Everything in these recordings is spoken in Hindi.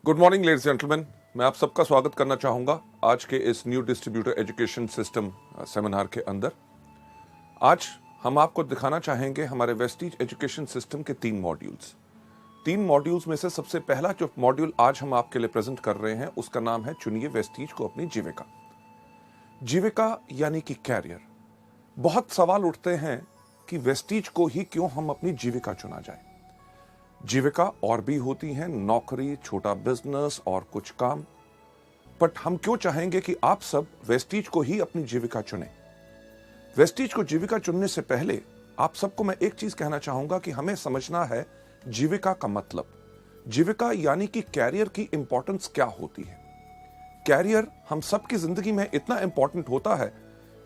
गुड मॉर्निंग लेडीज जेंटलमैन, मैं आप सबका स्वागत करना चाहूँगा आज के इस new distributor education system seminar के अंदर। आज हम आपको दिखाना चाहेंगे हमारे वेस्टीज एजुकेशन सिस्टम के तीन मॉड्यूल्स में से सबसे पहला जो मॉड्यूल आज हम आपके लिए प्रेजेंट कर रहे हैं उसका नाम है चुनिए वेस्टीज को अपनी जीविका। जीविका यानी कि कैरियर। बहुत सवाल उठते हैं कि वेस्टीज को ही क्यों हम अपनी जीविका चुना जाए। जीविका और भी होती हैं, नौकरी, छोटा बिजनेस और कुछ काम, बट हम क्यों चाहेंगे कि आप सब वेस्टीज को ही अपनी जीविका चुनें। वेस्टीज को जीविका चुनने से पहले आप सबको मैं एक चीज कहना चाहूंगा कि हमें समझना है जीविका का मतलब। जीविका यानी कि कैरियर की इंपॉर्टेंस क्या होती है। कैरियर हम सबकी जिंदगी में इतना इंपॉर्टेंट होता है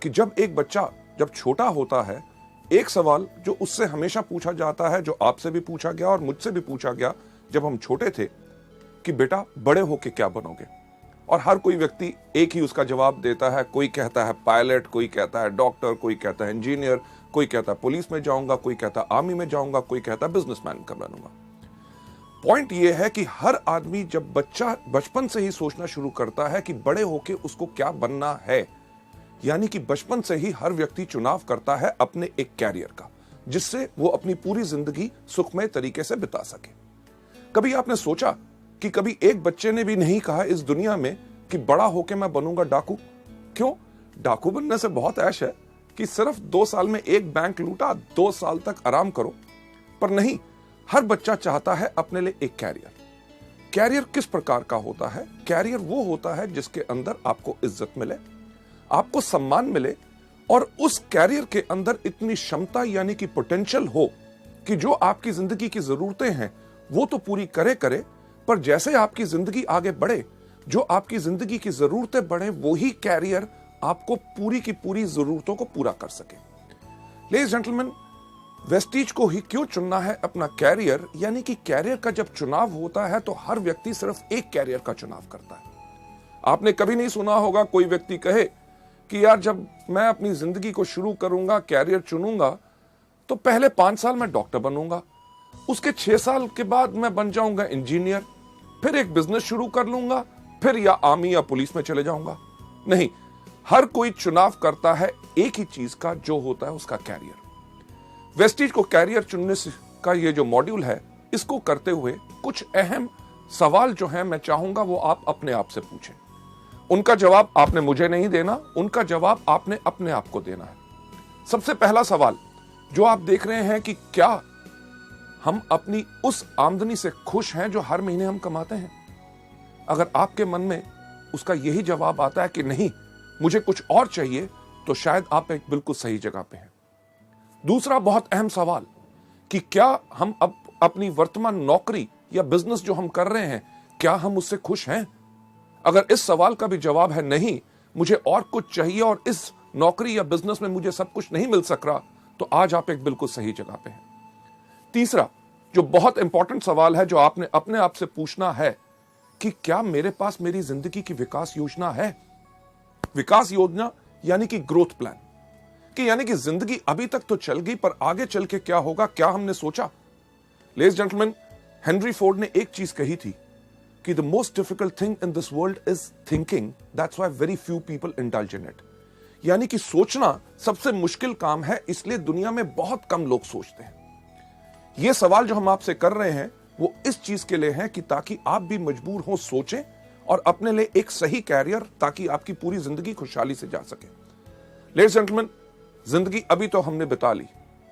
कि जब एक बच्चा जब छोटा होता है, एक सवाल जो उससे हमेशा पूछा जाता है, जो आपसे भी पूछा गया और मुझसे भी पूछा गया जब हम छोटे थे, कि बेटा बड़े होके क्या बनोगे। और हर कोई व्यक्ति एक ही उसका जवाब देता है। कोई कहता है पायलट, कोई कहता है डॉक्टर, कोई कहता है इंजीनियर, कोई कहता है पुलिस में जाऊंगा, कोई कहता है आर्मी में जाऊंगा, कोई कहता है बिजनेसमैन का बनूंगा। पॉइंट यह है कि हर आदमी जब बच्चा बचपन से ही सोचना शुरू करता है कि बड़े होके उसको क्या बनना है, यानी कि बचपन से ही हर व्यक्ति चुनाव करता है अपने एक कैरियर का, जिससे वो अपनी पूरी जिंदगी सुखमय तरीके से बिता सके। कभी आपने सोचा कि कभी एक बच्चे ने भी नहीं कहा इस दुनिया में कि बड़ा होके मैं बनूंगा डाकू। क्यों? डाकू बनने से बहुत ऐश है कि सिर्फ 2 साल में एक बैंक लूटा, 2 साल तक आराम करो। पर नहीं, हर बच्चा चाहता है अपने लिए एक कैरियर। कैरियर किस प्रकार का होता है? कैरियर वो होता है जिसके अंदर आपको इज्जत मिले, आपको सम्मान मिले, और उस कैरियर के अंदर इतनी क्षमता यानी कि पोटेंशियल हो कि जो आपकी जिंदगी की जरूरतें हैं वो तो पूरी करे, पर जैसे आपकी जिंदगी आगे बढ़े, जो आपकी जिंदगी की जरूरतें बढ़े, वही कैरियर आपको पूरी की पूरी जरूरतों को पूरा कर सके। लेडीज जेंटलमैन, वेस्टीज को ही क्यों चुनना है अपना कैरियर, यानी कि कैरियर का जब चुनाव होता है तो हर व्यक्ति सिर्फ एक कैरियर का चुनाव करता है। आपने कभी नहीं सुना होगा कोई व्यक्ति कहे कि यार जब मैं अपनी जिंदगी को शुरू करूंगा, कैरियर चुनूंगा, तो पहले 5 साल मैं डॉक्टर बनूंगा, उसके 6 साल के बाद मैं बन जाऊंगा इंजीनियर, फिर एक बिजनेस शुरू कर लूंगा, फिर या आर्मी या पुलिस में चले जाऊंगा। नहीं, हर कोई चुनाव करता है एक ही चीज का, जो होता है उसका कैरियर। वेस्टीज को कैरियर चुनने का ये जो मॉड्यूल है, इसको करते हुए कुछ अहम सवाल जो है मैं चाहूंगा वो आप अपने आप से पूछें। उनका जवाब आपने मुझे नहीं देना, उनका जवाब आपने अपने आप को देना है। सबसे पहला सवाल जो आप देख रहे हैं कि क्या हम अपनी उस आमदनी से खुश हैं जो हर महीने हम कमाते हैं? अगर आपके मन में उसका यही जवाब आता है कि नहीं, मुझे कुछ और चाहिए, तो शायद आप एक बिल्कुल सही जगह पे हैं। दूसरा बहुत अहम सवाल कि क्या हम अब अपनी वर्तमान नौकरी या बिजनेस जो हम कर रहे हैं, क्या हम उससे खुश हैं? अगर इस सवाल का भी जवाब है नहीं, मुझे और कुछ चाहिए और इस नौकरी या बिजनेस में मुझे सब कुछ नहीं मिल सक रहा, तो आज आप एक बिल्कुल सही जगह पे हैं। तीसरा जो बहुत इंपॉर्टेंट सवाल है जो आपने अपने आप से पूछना है कि क्या मेरे पास मेरी जिंदगी की विकास योजना है? विकास योजना यानी कि ग्रोथ प्लान, कि यानी कि जिंदगी अभी तक तो चल गई, पर आगे चल के क्या होगा, क्या हमने सोचा? लेडीज जेंटलमैन, हेनरी फोर्ड ने एक चीज कही थी कि the most difficult thing in this world is thinking, that's why very few people indulge in it। यानी कि सोचना सबसे मुश्किल काम है, इसलिए दुनिया में बहुत कम लोग सोचते हैं। यह सवाल जो हम आपसे कर रहे हैं वो इस चीज के लिए है कि ताकि आप भी मजबूर हो सोचें और अपने लिए एक सही कैरियर, ताकि आपकी पूरी जिंदगी खुशहाली से जा सके। लेडीज जेंटलमैन, जिंदगी अभी तो हमने बिता ली,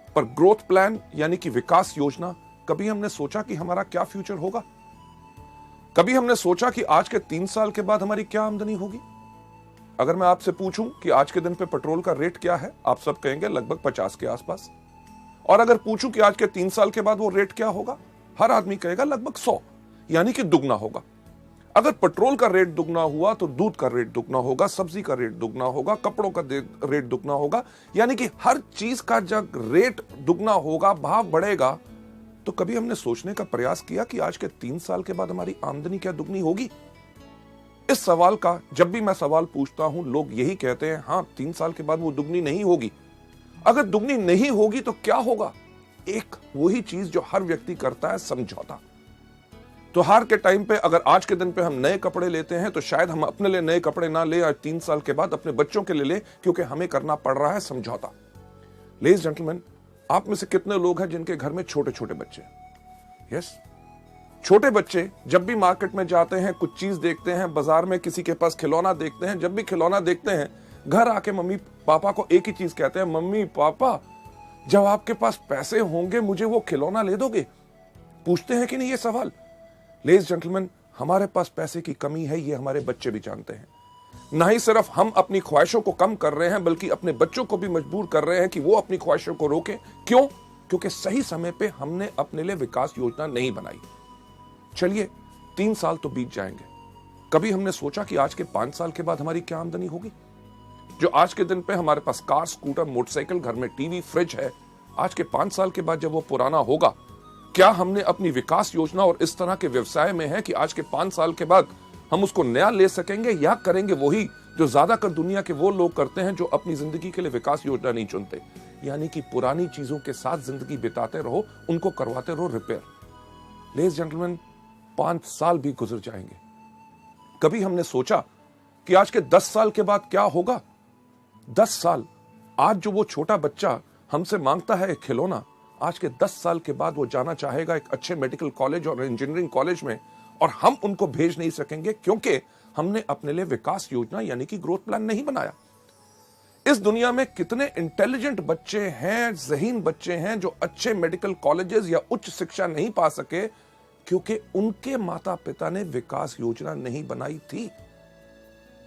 पर ग्रोथ प्लान यानी कि विकास योजना, कभी हमने सोचा कि हमारा क्या फ्यूचर होगा? कभी हमने सोचा कि आज के 3 साल के बाद हमारी क्या आमदनी होगी? अगर मैं आपसे पूछूं कि आज के दिन पे पेट्रोल का रेट क्या है, आप सब कहेंगे लगभग 50 के आसपास। और अगर पूछूं कि आज के 3 साल के बाद वो रेट क्या होगा, हर आदमी कहेगा लगभग 100, यानी कि दुगना होगा। अगर पेट्रोल का रेट दुगना हुआ तो दूध का रेट दुगना होगा, सब्जी का रेट दुगना होगा, कपड़ों का रेट दुगना होगा, यानी कि हर चीज का जब रेट दुगना होगा, भाव बढ़ेगा, तो कभी हमने सोचने का प्रयास किया कि आज के 3 साल के बाद हमारी आमदनी क्या दुगनी होगी? इस सवाल का जब भी मैं सवाल पूछता हूं, लोग यही कहते हैं, हां 3 साल के बाद वो दुगनी नहीं होगी। अगर दुगनी नहीं होगी तो क्या होगा? एक वही चीज जो हर व्यक्ति करता है, समझौता। त्योहार के टाइम पे अगर आज के दिन पे हम नए कपड़े लेते हैं तो शायद हम अपने लिए नए कपड़े ना ले, आज 3 साल के बाद अपने बच्चों के लिए ले, क्योंकि हमें करना पड़ रहा है समझौता। लेडीज जेंटलमैन, आप में से कितने लोग हैं जिनके घर में छोटे छोटे बच्चे? यस, छोटे बच्चे जब भी मार्केट में जाते हैं, कुछ चीज देखते हैं, बाजार में किसी के पास खिलौना देखते हैं, जब भी खिलौना देखते हैं घर आके मम्मी पापा को एक ही चीज कहते हैं, मम्मी पापा जब आपके पास पैसे होंगे मुझे वो खिलौना ले दोगे? पूछते हैं कि नहीं ये सवाल? लेडीज जेंटलमैन, हमारे पास पैसे की कमी है, ये हमारे बच्चे भी जानते हैं। ना ही सिर्फ हम अपनी ख्वाहिशों को कम कर रहे हैं, बल्कि अपने बच्चों को भी मजबूर कर रहे हैं कि वो अपनी ख्वाहिशों को रोकें। क्यों? क्योंकि सही समय पे हमने अपने लिए विकास योजना नहीं बनाई। चलिए 3 साल तो बीत जाएंगे, कभी हमने सोचा कि आज के 5 साल के बाद हमारी क्या आमदनी होगी? जो आज के दिन पे हमारे पास कार, स्कूटर, मोटरसाइकिल, घर में टीवी, फ्रिज है, आज के 5 साल के बाद जब वो पुराना होगा, क्या हमने अपनी विकास योजना और इस तरह के व्यवसाय में है कि आज के 5 साल के बाद हम उसको नया ले सकेंगे, या करेंगे वही जो ज्यादातर दुनिया के वो लोग करते हैं जो अपनी जिंदगी के लिए विकास योजना नहीं चुनते, यानी कि पुरानी चीजों के साथ जिंदगी बिताते रहो, उनको करवाते रहो रिपेयर। लेडीज जेंटलमैन, 5 साल भी गुजर जाएंगे, कभी हमने सोचा कि आज के 10 साल के बाद क्या होगा? 10 साल, आज जो वो छोटा बच्चा हमसे मांगता है एक खिलौना, आज के 10 साल के बाद वो जाना चाहेगा एक अच्छे मेडिकल कॉलेज और इंजीनियरिंग कॉलेज में, और हम उनको भेज नहीं सकेंगे क्योंकि हमने अपने लिए विकास योजना यानी कि ग्रोथ प्लान नहीं बनाया। इस दुनिया में कितने इंटेलिजेंट बच्चे हैं, ज़हीन बच्चे हैं जो अच्छे मेडिकल कॉलेजेस या उच्च शिक्षा नहीं पा सके क्योंकि उनके माता पिता ने विकास योजना नहीं बनाई थी।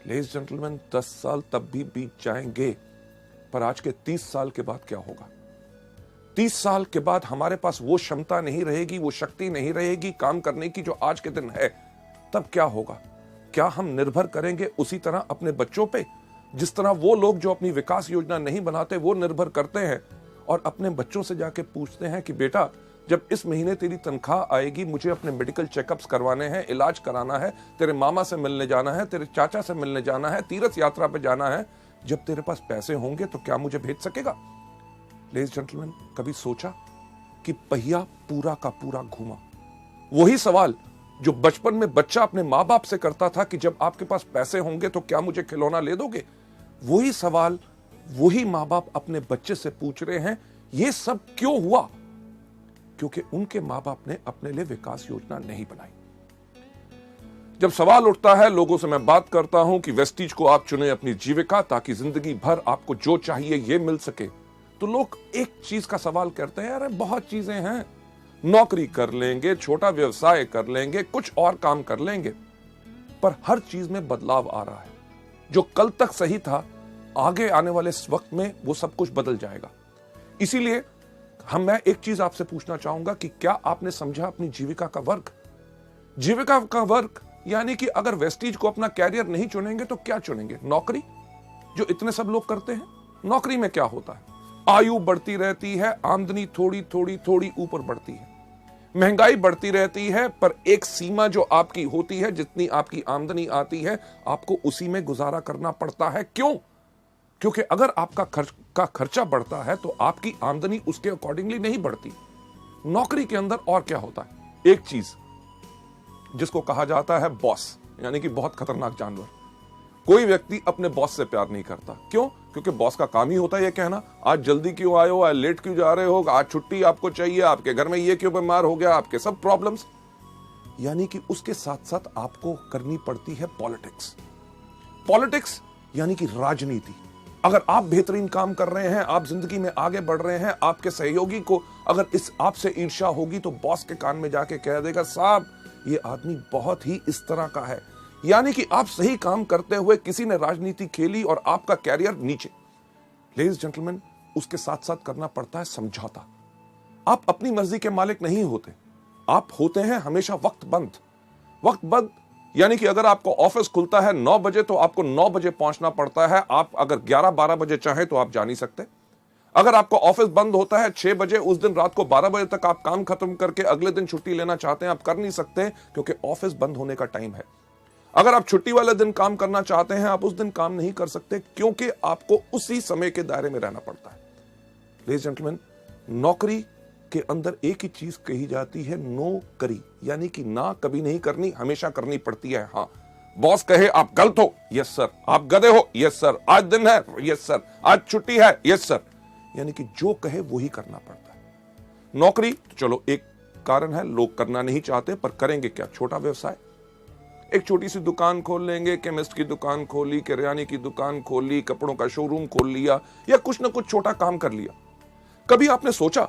लेडीज जेंटलमैन, 10 साल तब भी बीत जाएंगे, पर आज के 30 साल के बाद क्या होगा? 30 साल के बाद हमारे पास वो क्षमता नहीं रहेगी, वो शक्ति नहीं रहेगी काम करने की जो आज के दिन है। तब क्या होगा? क्या हम निर्भर करेंगे उसी तरह अपने बच्चों पे, जिस तरह वो लोग जो अपनी विकास योजना नहीं बनाते वो निर्भर करते हैं और अपने बच्चों से जाके पूछते हैं कि बेटा जब इस महीने तेरी तनख्वाह आएगी, मुझे अपने मेडिकल चेकअप्स करवाने हैं, इलाज कराना है, तेरे मामा से मिलने जाना है, तेरे चाचा से मिलने जाना है, तीर्थ यात्रा पे जाना है, जब तेरे पास पैसे होंगे तो क्या मुझे भेज सकेगा? लेडीज जेंटलमैन, कभी सोचा कि पहिया पूरा का पूरा घूमा? वही सवाल जो बचपन में बच्चा अपने माँ बाप से करता था कि जब आपके पास पैसे होंगे तो क्या मुझे खिलौना ले दोगे, वही सवाल वही माँ बाप अपने बच्चे से पूछ रहे हैं। ये सब क्यों हुआ? क्योंकि उनके माँ बाप ने अपने लिए विकास योजना नहीं बनाई। जब सवाल उठता है, लोगों से मैं बात करता हूं कि वेस्टीज को आप चुने अपनी जीविका ताकि जिंदगी भर आपको जो चाहिए ये मिल सके, तो लोग एक चीज का सवाल करते हैं, अरे बहुत चीजें हैं, नौकरी कर लेंगे, छोटा व्यवसाय कर लेंगे, कुछ और काम कर लेंगे, पर हर चीज में बदलाव आ रहा है। जो कल तक सही था, आगे आने वाले इस वक्त में वो सब कुछ बदल जाएगा। इसीलिए मैं एक चीज आपसे पूछना चाहूंगा कि क्या आपने समझा अपनी जीविका का वर्ग? जीविका का वर्ग यानी कि अगर वेस्टीज को अपना कैरियर नहीं चुनेंगे तो क्या चुनेंगे? नौकरी, जो इतने सब लोग करते हैं। नौकरी में क्या होता है? आयु बढ़ती रहती है, आमदनी थोड़ी थोड़ी थोड़ी ऊपर बढ़ती है, महंगाई बढ़ती रहती है, पर एक सीमा जो आपकी होती है, जितनी आपकी आमदनी आती है आपको उसी में गुजारा करना पड़ता है। क्यों? क्योंकि अगर आपका खर्चा बढ़ता है तो आपकी आमदनी उसके अकॉर्डिंगली नहीं बढ़ती। नौकरी के अंदर और क्या होता है? एक चीज जिसको कहा जाता है बॉस, यानी कि बहुत खतरनाक जानवर। कोई व्यक्ति अपने बॉस से प्यार नहीं करता। क्यों? क्योंकि बॉस का काम ही होता है ये कहना, आज जल्दी क्यों आए हो, आज लेट क्यों जा रहे हो, आज छुट्टी आपको चाहिए, आपके घर में ये क्यों बीमार हो गया, आपके सब प्रॉब्लम्स। यानी कि उसके साथ साथ आपको करनी पड़ती है पॉलिटिक्स। पॉलिटिक्स यानी कि राजनीति। अगर आप बेहतरीन काम कर रहे हैं, आप जिंदगी में आगे बढ़ रहे हैं, आपके सहयोगी को अगर इस आपसे ईर्ष्या होगी तो बॉस के कान में जाके कह देगा, साहब ये आदमी बहुत ही इस तरह का है। यानी कि आप सही काम करते हुए किसी ने राजनीति खेली और आपका कैरियर नीचे। लेडीज जेंटलमैन, उसके साथ साथ करना पड़ता है समझौता। आप अपनी मर्जी के मालिक नहीं होते, आप होते हैं हमेशा वक्त बंद यानी कि अगर आपको ऑफिस खुलता है 9 बजे तो आपको 9 बजे पहुंचना पड़ता है। आप अगर 11-12 बजे चाहें तो आप जा नहीं सकते। अगर आपको ऑफिस बंद होता है 6 बजे, उस दिन रात को 12 बजे तक आप काम खत्म करके अगले दिन छुट्टी लेना चाहते हैं, आप कर नहीं सकते क्योंकि ऑफिस बंद होने का टाइम है। अगर आप छुट्टी वाले दिन काम करना चाहते हैं, आप उस दिन काम नहीं कर सकते क्योंकि आपको उसी समय के दायरे में रहना पड़ता है। लेडीज जेंटलमैन, नौकरी के अंदर एक ही चीज कही जाती है, नो करी, यानी कि ना कभी नहीं करनी, हमेशा करनी पड़ती है। हाँ, बॉस कहे आप गलत हो, यस सर। आप गधे हो, यस सर। आज दिन है, यस सर। आज छुट्टी है, यस सर। यानी कि जो कहे वो ही करना पड़ता है। नौकरी चलो एक कारण है, लोग करना नहीं चाहते, पर करेंगे क्या? छोटा व्यवसाय, एक छोटी सी दुकान खोल लेंगे, केमिस्ट की दुकान खोली, किराने की दुकान खोली, कपड़ों का शोरूम खोल लिया, या कुछ ना कुछ छोटा काम कर लिया। कभी आपने सोचा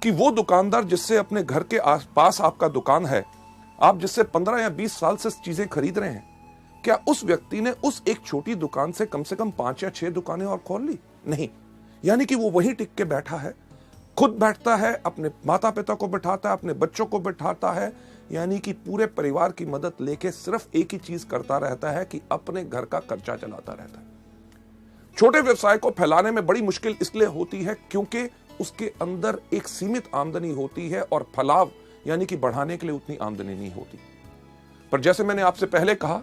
कि वो दुकानदार जिससे अपने घर के आसपास आपका दुकान है, आप जिससे 15 या 20 साल से चीजें खरीद रहे हैं, क्या उस व्यक्ति ने उस एक छोटी दुकान से कम 5 या 6 दुकानें और खोल ली? नहीं। यानी कि वो वहीं टिक के बैठा है, खुद बैठता है, अपने माता पिता को बिठाता है, अपने बच्चों को बिठाता है, यानी कि पूरे परिवार की मदद लेके सिर्फ एक ही चीज करता रहता है कि अपने घर का खर्चा चलाता रहता है। छोटे व्यवसाय को फैलाने में बड़ी मुश्किल इसलिए होती है क्योंकि उसके अंदर एक सीमित आमदनी होती है और फलाव यानी कि बढ़ाने के लिए उतनी आमदनी नहीं होती। पर जैसे मैंने आपसे पहले कहा,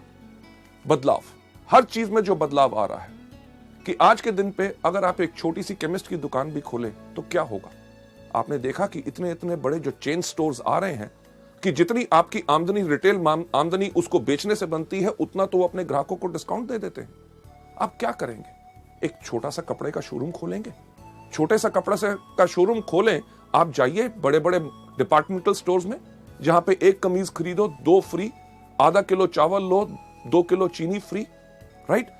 बदलाव, हर चीज में जो बदलाव आ रहा है कि आज के दिन पे अगर आप एक छोटी सी केमिस्ट की दुकान भी खोलें तो क्या होगा? आपने देखा कि इतने इतने बड़े जो चेन स्टोर्स आ रहे हैं कि जितनी आपकी आमदनी, रिटेल आमदनी उसको बेचने से बनती है, उतना तो वो अपने ग्राहकों को डिस्काउंट दे देते हैं। आप क्या करेंगे? एक छोटा सा कपड़े का शोरूम खोलेंगे? छोटे सा कपड़ा से का शोरूम खोलें, आप जाइए बड़े बड़े डिपार्टमेंटल स्टोर्स में, जहां पे एक कमीज खरीदो 2 फ्री, आधा किलो चावल लो 2 किलो चीनी फ्री, राइट?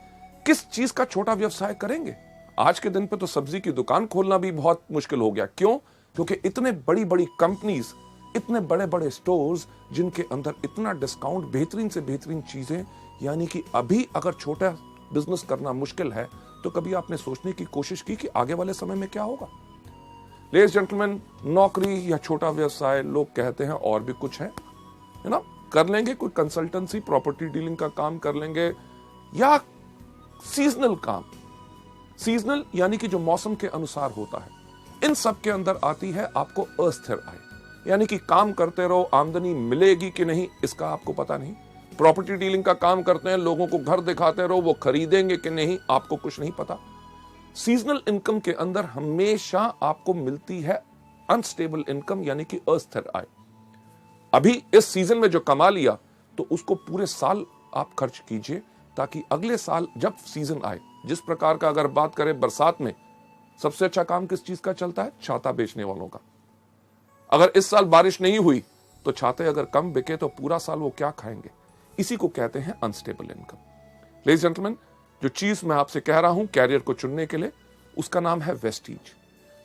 किस चीज का छोटा व्यवसाय करेंगे? आज के दिन पे तो सब्जी की दुकान खोलना भी बहुत मुश्किल हो गया। क्यों? क्योंकि इतने बड़ी बड़ी कंपनीज, इतने बड़े बड़े स्टोर्स जिनके अंदर इतना डिस्काउंट, बेहतरीन से बेहतरीन चीजें, यानी कि अभी अगर छोटा बिजनेस करना मुश्किल है तो कभी आपने सोचने की कोशिश की कि आगे वाले समय में क्या होगा? लेडीज जेंटलमैन, नौकरी या छोटा व्यवसाय, लोग कहते हैं और भी कुछ है ना, कर लेंगे, कोई कंसल्टेंसी, प्रॉपर्टी डीलिंग का काम कर लेंगे, या सीजनल काम। सीजनल यानी कि जो मौसम के अनुसार होता है। इन सब के अंदर आती है आपको अस्थिर आय, यानी कि काम करते रहो, आमदनी मिलेगी कि नहीं इसका आपको पता नहीं। प्रॉपर्टी डीलिंग का काम करते हैं, लोगों को घर दिखाते रहो, वो खरीदेंगे कि नहीं आपको कुछ नहीं पता। सीजनल इनकम के अंदर हमेशा आपको मिलती है अनस्टेबल इनकम, यानी कि अस्थिर आय। अभी इस सीजन में जो कमा लिया तो उसको पूरे साल आप खर्च कीजिए, ताकि अगले साल जब सीजन आए, जिस प्रकार का अगर बात करें बरसात में, सबसे अच्छा काम किस चीज का चलता है? छाता बेचने वालों का। अगर इस साल बारिश नहीं हुई तो छाते अगर कम बिके तो पूरा साल वो क्या खाएंगे? इसी को कहते हैं अनस्टेबल इनकम। लेडीज जेंटलमैन, जो चीज मैं आपसे कह रहा हूं कैरियर को चुनने के लिए, उसका नाम है वेस्टीज।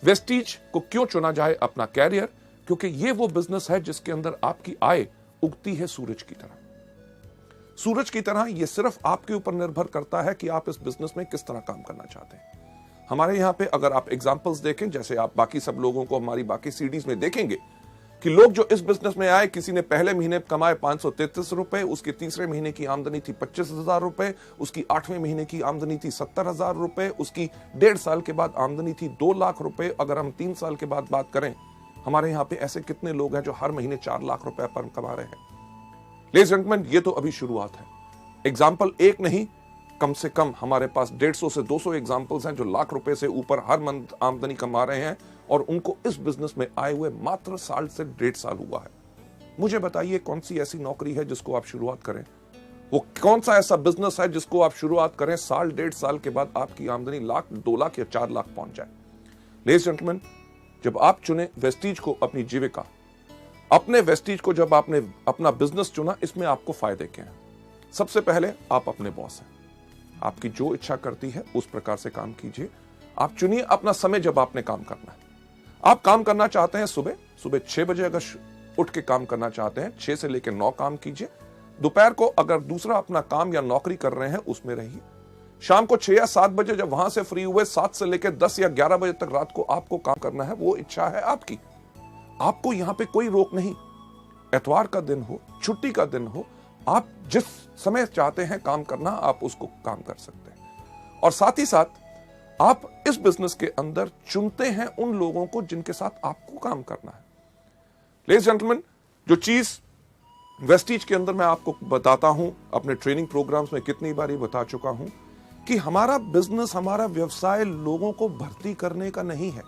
वेस्टीज को क्यों चुना जाए अपना कैरियर? क्योंकि ये वो बिजनेस है जिसके अंदर आपकी आय उगती है सूरज की तरह। सूरज की तरह ये सिर्फ आपके ऊपर निर्भर करता है कि आप इस बिजनेस में किस तरह काम करना चाहते हैं। हमारे यहां पे अगर आप एग्जांपल्स देखें, जैसे आप बाकी सब लोगों को हमारी बाकी सीडीज में देखेंगे कि लोग जो इस बिजनेस में आए, किसी ने पहले महीने कमाए 533 रुपए, उसके तीसरे महीने की आमदनी थी 25,000 रुपए, उसकी 8वें महीने की आमदनी थी 70,000 रुपए, उसकी 1.5 साल के बाद आमदनी थी 2 लाख रुपए। अगर हम 3 साल के बाद बात करें, हमारे यहाँ पे ऐसे कितने लोग हैं जो हर महीने 4 लाख रुपए पर कमा रहे हैं। लेडीज एंड जेंटलमैन, ये तो अभी शुरुआत है। एग्जाम्पल एक नहीं, कम से कम हमारे पास 150 से 200 एग्जाम्पल्स हैं जो लाख रुपए से ऊपर हर मंथ आमदनी कमा रहे हैं, और उनको इस बिजनेस में आए हुए मात्र साल से 1.5 साल हुआ है। मुझे बताइए कौन सी ऐसी नौकरी है जिसको आप शुरुआत करें? वो कौन सा ऐसा बिजनेस है जिसको आप शुरुआत करें, साल 1.5 साल के बाद आपकी आमदनी लाख, 2 लाख या 4 लाख पहुंच जाए? लेडीज एंड जेंटलमैन, जब आप चुने वेस्टीज को अपनी जीविका, अपने वेस्टीज को जब आपने अपना बिजनेस चुना, इसमें आपको फायदे क्या हैं? सबसे पहले आप अपने बॉस हैं। आपकी जो इच्छा करती है उस प्रकार से काम कीजिए। आप चुनिए अपना समय जब आपने काम करना है। आप काम करना चाहते हैं सुबह 6 बजे, अगर उठ के काम करना चाहते हैं 6 से लेकर 9 काम कीजिए। दोपहर को अगर दूसरा अपना काम या नौकरी कर रहे हैं उसमें रहिए। शाम को 6 या 7 बजे जब वहां से फ्री हुए, 7 से लेकर 10 या 11 बजे तक रात को आपको काम करना है, वो इच्छा है आपकी। आपको यहां पे कोई रोक नहीं। एतवार का दिन हो, छुट्टी का दिन हो, आप जिस समय चाहते हैं काम करना, आप उसको काम कर सकते हैं। और साथ ही साथ आप इस बिजनेस के अंदर चुनते हैं उन लोगों को जिनके साथ आपको काम करना है। लेडीज जेंटलमैन, जो चीज वेस्टीज के अंदर मैं आपको बताता हूं, अपने ट्रेनिंग प्रोग्राम्स में कितनी बारी बता चुका हूं कि हमारा बिजनेस, हमारा व्यवसाय लोगों को भर्ती करने का नहीं है।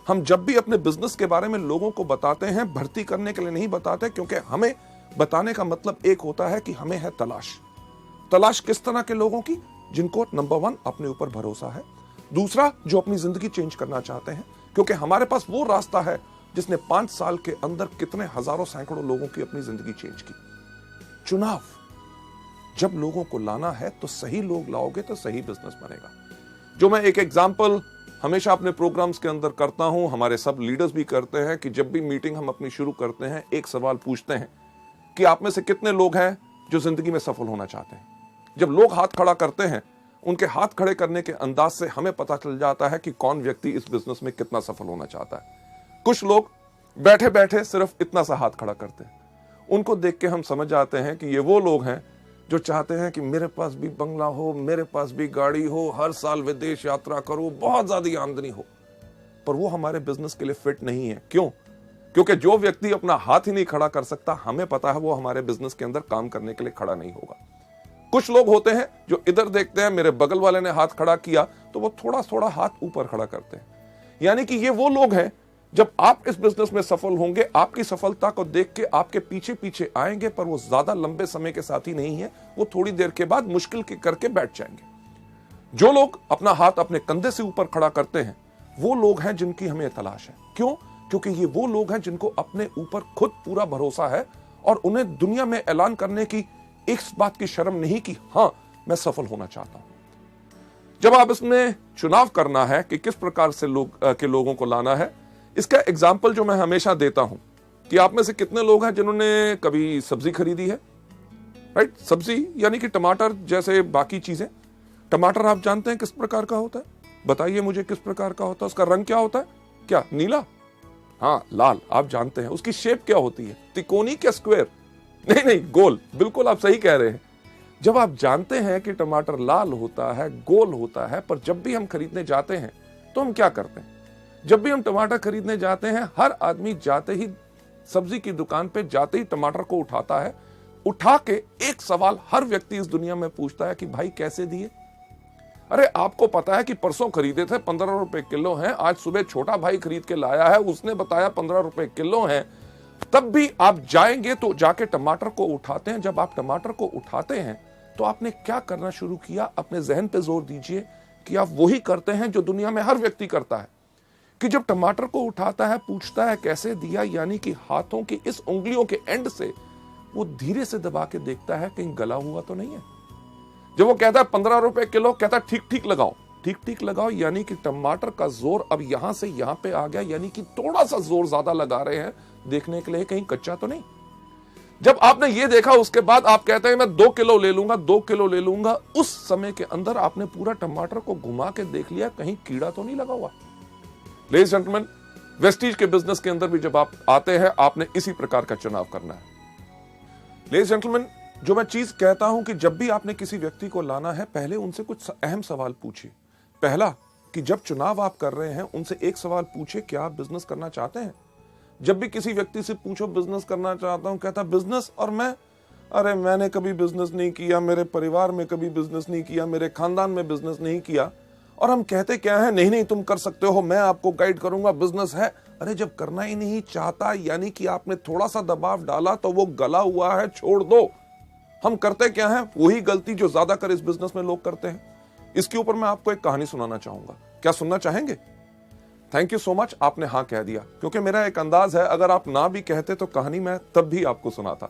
हम जब भी अपने बिजनेस के बारे में लोगों को बताते हैं, भर्ती करने के लिए नहीं बताते, क्योंकि हमें बताने का मतलब एक होता है कि हमें है तलाश किस तरह के लोगों की, जिनको नंबर 1 अपने ऊपर भरोसा है, दूसरा जो अपनी जिंदगी चेंज करना चाहते हैं, क्योंकि हमारे पास वो रास्ता है जिसने 5 साल के अंदर कितने हजारों सैकड़ों लोगों की अपनी जिंदगी चेंज की। चुनाव, जब लोगों को लाना है तो सही लोग लाओगे तो सही बिजनेस बनेगा। जो मैं एक एग्जांपल हमेशा अपने प्रोग्राम्स के अंदर करता हूं, हमारे सब लीडर्स भी करते हैं, कि जब भी मीटिंग हम अपनी शुरू करते हैं एक सवाल पूछते हैं कि आप में से कितने लोग हैं जो जिंदगी में सफल होना चाहते हैं। जब लोग हाथ खड़ा करते हैं, उनके हाथ खड़े करने के अंदाज से हमें पता चल जाता है कि कौन व्यक्ति इस बिजनेस में कितना सफल होना चाहता है। कुछ लोग बैठे बैठे सिर्फ इतना सा हाथ खड़ा करते हैं, उनको देख के हम समझ जाते हैं कि ये वो लोग हैं जो चाहते हैं कि मेरे पास भी बंगला हो, मेरे पास भी गाड़ी हो, हर साल विदेश यात्रा करूं, बहुत ज्यादा आमदनी हो। पर वो हमारे बिजनेस के लिए फिट नहीं है। क्यों? क्योंकि जो व्यक्ति अपना हाथ ही नहीं खड़ा कर सकता, हमें पता है वो हमारे बिजनेस के अंदर काम करने के लिए खड़ा नहीं होगा। कुछ लोग होते हैं जो इधर देखते हैं, मेरे बगल वाले ने हाथ खड़ा किया तो वो थोड़ा थोड़ा हाथ ऊपर खड़ा करते हैं। यानी कि ये वो लोग हैं, जब आप इस बिजनेस में सफल होंगे, आपकी सफलता को देख के आपके पीछे पीछे आएंगे, पर वो ज्यादा लंबे समय के साथी नहीं है, वो थोड़ी देर के बाद मुश्किल के करके बैठ जाएंगे। जो लोग अपना हाथ अपने कंधे से ऊपर खड़ा करते हैं, वो लोग हैं जिनकी हमें तलाश है। क्यों? क्योंकि ये वो लोग हैं जिनको अपने ऊपर खुद पूरा भरोसा है और उन्हें दुनिया में ऐलान करने की इस बात की शर्म नहीं कि हाँ, मैं सफल होना चाहता हूं। जब आप इसमें चुनाव करना है कि किस प्रकार से लोगों को लाना है, इसका एग्जाम्पल जो मैं हमेशा देता हूं कि आप में से कितने लोग हैं जिन्होंने कभी सब्जी खरीदी है, राइट? सब्जी यानी कि टमाटर जैसे बाकी चीजें। टमाटर आप जानते हैं किस प्रकार का होता है? बताइए मुझे, किस प्रकार का होता है? उसका रंग क्या होता है? क्या नीला? हाँ, लाल। आप जानते हैं उसकी शेप क्या होती है? त्रिकोणी क्या स्क्वायर? नहीं, गोल। बिल्कुल आप सही कह रहे हैं। जब आप जानते हैं कि टमाटर लाल होता है, गोल होता है, पर जब भी हम खरीदने जाते हैं तो हम क्या करते हैं? जब भी हम टमाटर खरीदने जाते हैं, हर आदमी जाते ही सब्जी की दुकान पे जाते ही टमाटर को उठाता है। उठा के एक सवाल हर व्यक्ति इस दुनिया में पूछता है कि भाई कैसे दिए? अरे आपको पता है कि परसों खरीदे थे 15 रुपए किलो हैं, आज सुबह छोटा भाई खरीद के लाया है, उसने बताया 15 रुपए किलो हैं। तब भी आप जाएंगे तो जाके टमाटर को उठाते हैं। जब आप टमाटर को उठाते हैं तो आपने क्या करना शुरू किया? अपने जहन पे जोर दीजिए कि आप वही करते हैं जो दुनिया में हर व्यक्ति करता है, कि जब टमाटर को उठाता है पूछता है कैसे दिया, यानी कि हाथों की इस उंगलियों के एंड से वो धीरे से दबा के देखता है कहीं गला हुआ तो नहीं है। जब वो कहता है 15 रुपए किलो, कहता है ठीक ठीक लगाओ, ठीक ठीक लगाओ, यानी कि टमाटर का जोर अब यहां से यहां पे आ गया, यानी कि थोड़ा सा जोर ज्यादा लगा रहे हैं देखने के लिए कहीं कच्चा तो नहीं। जब आपने ये देखा उसके बाद आप कहते हैं मैं 2 किलो ले लूंगा, 2 किलो ले लूंगा। उस समय के अंदर आपने पूरा टमाटर को घुमा के देख लिया कहीं कीड़ा तो नहीं लगा हुआ। लेडीज जेंटलमैन, वेस्टीज के बिजनेस के अंदर भी जब आप आते हैं, आपने इसी प्रकार का चुनाव करना है। लेडीज जेंटलमैन, जो मैं चीज कहता हूं कि जब भी आपने किसी व्यक्ति को लाना है, पहले उनसे कुछ अहम सवाल पूछिए। पहला, कि जब चुनाव आप कर रहे हैं उनसे एक सवाल पूछिए, क्या आप बिजनेस करना चाहते हैं? जब भी किसी व्यक्ति से पूछो बिजनेस करना चाहता हूं, कहता बिजनेस और मैं, अरे मैंने कभी बिजनेस नहीं किया, मेरे परिवार में कभी बिजनेस नहीं किया, मेरे खानदान में बिजनेस नहीं किया। और हम कहते क्या है? नहीं तुम कर सकते हो, मैं आपको गाइड करूंगा, बिजनेस है। अरे जब करना ही नहीं चाहता, यानी कि आपने थोड़ा सा दबाव डाला तो वो गला हुआ है, छोड़ दो। हम करते क्या है? वही गलती जो ज्यादातर इस बिजनेस में लोग करते हैं। इसके ऊपर मैं आपको एक कहानी सुनाना चाहूंगा। क्या सुनना चाहेंगे? थैंक यू सो मच, आपने हाँ कह दिया, क्योंकि मेरा एक अंदाज है अगर आप ना भी कहते तो कहानी मैं तब भी आपको सुनाता।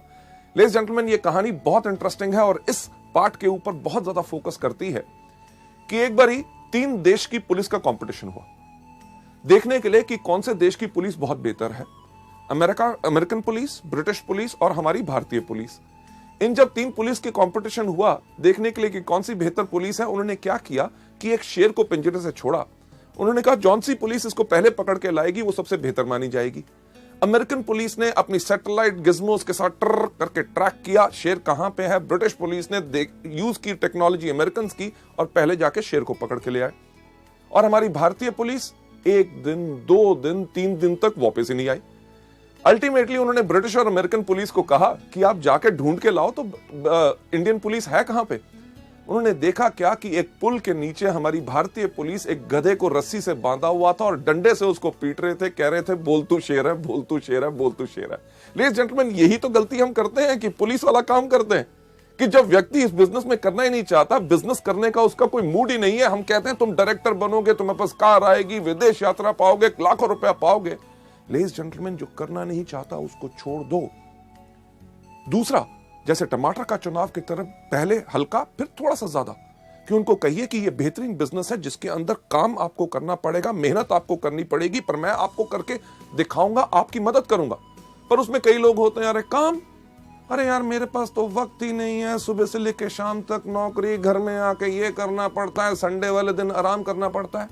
लेडीज जेंटलमैन, ये कहानी बहुत इंटरेस्टिंग है और इस पार्ट के ऊपर बहुत ज्यादा फोकस करती है कि एक बारी 3 देश की पुलिस का कंपटीशन हुआ, देखने के लिए कि कौन से देश की पुलिस बहुत बेहतर है। अमेरिकन पुलिस, ब्रिटिश पुलिस और हमारी भारतीय पुलिस। इन जब 3 पुलिस के कंपटीशन हुआ देखने के लिए कि कौन सी बेहतर पुलिस है, उन्होंने क्या किया कि एक शेर को पिंजरे से छोड़ा। उन्होंने कहा जौन सी पुलिस इसको पहले पकड़ के लाएगी वो सबसे बेहतर मानी जाएगी। अमेरिकन पुलिस ने अपनी सैटेलाइट गिज्मोस के साथ ट्र करके ट्रैक किया शेर कहां पे है। ब्रिटिश पुलिस ने यूज की टेक्नोलॉजी अमेरिकन की और पहले जाके शेर को पकड़ के ले आए। और हमारी भारतीय पुलिस 1 दिन, 2 दिन, 3 दिन तक वापस ही नहीं आई। अल्टीमेटली उन्होंने ब्रिटिश और अमेरिकन पुलिस को कहा कि आप जाके ढूंढ के लाओ तो इंडियन पुलिस है कहां पे। उन्होंने देखा क्या कि एक पुल के नीचे हमारी भारतीय पुलिस एक गधे को रस्सी से बांधा हुआ था और डंडे से उसको पीट रहे थे, कह रहे थे बोल तू शेर है, बोल तू शेर है, बोल तू शेर है। लेडीज जेंटलमैन, यही तो गलती हम करते हैं कि पुलिस वाला काम करते हैं कि जब व्यक्ति इस बिजनेस में करना ही नहीं चाहता, बिजनेस करने का उसका कोई मूड ही नहीं है, हम कहते हैं तुम डायरेक्टर बनोगे, तुम्हारे पास कार आएगी, विदेश यात्रा पाओगे, लाखों रुपया पाओगे। लेडीज जेंटलमैन, जो करना नहीं चाहता उसको छोड़ दो। दूसरा, जैसे टमाटर का चुनाव की तरफ, पहले हल्का फिर थोड़ा सा ज्यादा, कि उनको कहिए कि ये बेहतरीन बिजनेस है जिसके अंदर काम आपको करना पड़ेगा, मेहनत आपको करनी पड़ेगी, पर मैं आपको करके दिखाऊंगा, आपकी मदद करूंगा। पर उसमें कई लोग होते हैं, अरे काम, अरे यार मेरे पास तो वक्त ही नहीं है, सुबह से लेकर शाम तक नौकरी, घर में आके ये करना पड़ता है, संडे वाले दिन आराम करना पड़ता है।